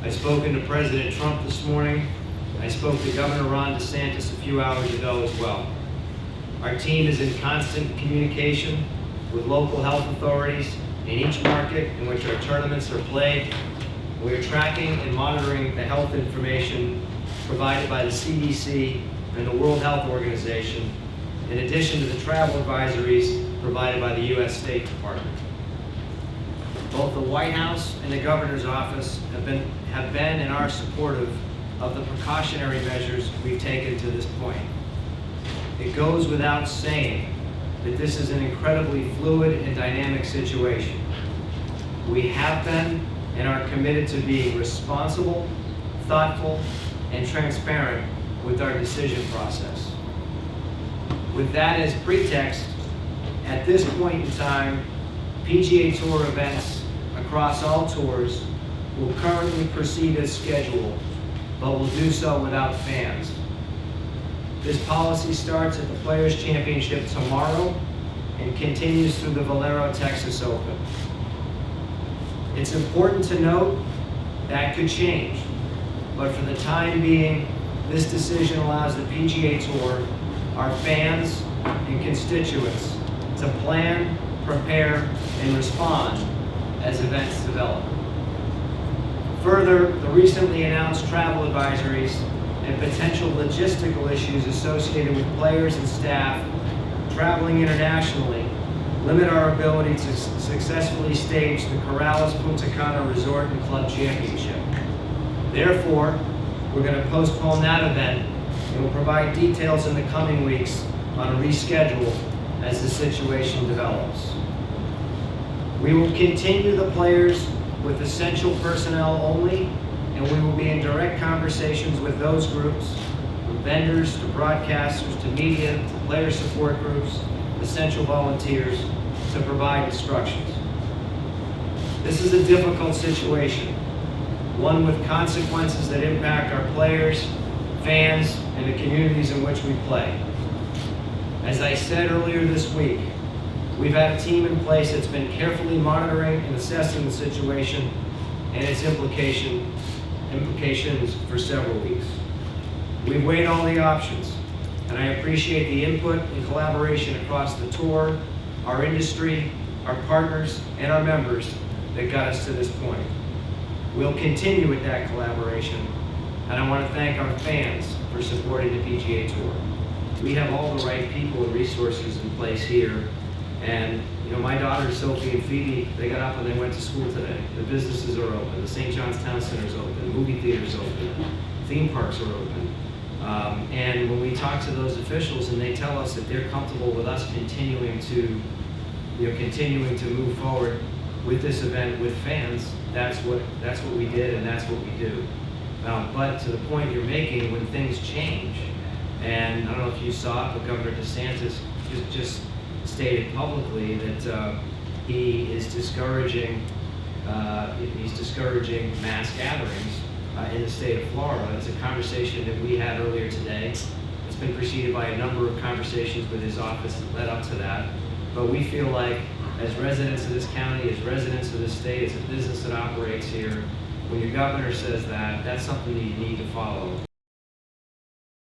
I've spoken to President Trump this morning. I spoke to Governor Ron DeSantis a few hours ago as well. Our team is in constant communication with local health authorities in each market in which our tournaments are played. We are tracking and monitoring the health information provided by the CDC and the World Health Organization, in addition to the travel advisories provided by the U.S. State Department. Both the White House and the Governor's Office have been and are supportive of the precautionary measures we've taken to this point. It goes without saying that this is an incredibly fluid and dynamic situation. We have been and are committed to being responsible, thoughtful, and transparent with our decision process. With that as pretext, at this point in time, PGA Tour events across all tours will currently proceed as scheduled, but will do so without fans. This policy starts at the Players' Championship tomorrow and continues through the Valero Texas Open. It's important to note that could change, but for the time being, this decision allows the PGA Tour, our fans and constituents, to plan, prepare, and respond as events develop. Further, the recently announced travel advisories and potential logistical issues associated with players and staff traveling internationally limit our ability to successfully stage the Corrales Punta Cana Resort and Club Championship. Therefore, we're going to postpone that event and will provide details in the coming weeks on a reschedule as the situation develops. We will continue the players with essential personnel only, and we will be in direct conversations with those groups, from vendors to broadcasters to media to player support groups, essential volunteers, to provide instructions. This is a difficult situation, one with consequences that impact our players, fans, and the communities in which we play. As I said earlier this week, we've had a team in place that's been carefully monitoring and assessing the situation and its implications for several weeks. We've weighed all the options, and I appreciate the input and collaboration across the tour, our industry, our partners, and our members that got us to this point. We'll continue with that collaboration, and I want to thank our fans for supporting the PGA Tour. We have all the right people and resources in place here. And my daughters, Sophie and Phoebe, they got up and they went to school today. The businesses are open. The St. John's Town Center is open. The movie theater's open. Theme parks are open. And when we talk to those officials and they tell us that they're comfortable with us continuing to move forward with this event with fans, that's what we did and that's what we do. But to the point you're making, when things change, and I don't know if you saw it, but Governor DeSantis just stated publicly that he is discouraging mass gatherings in the state of Florida. It's a conversation that we had earlier today. It's been preceded by a number of conversations with his office that led up to that. But we feel like, as residents of this county, as residents of this state, as a business that operates here, when your governor says that, that's something that you need to follow.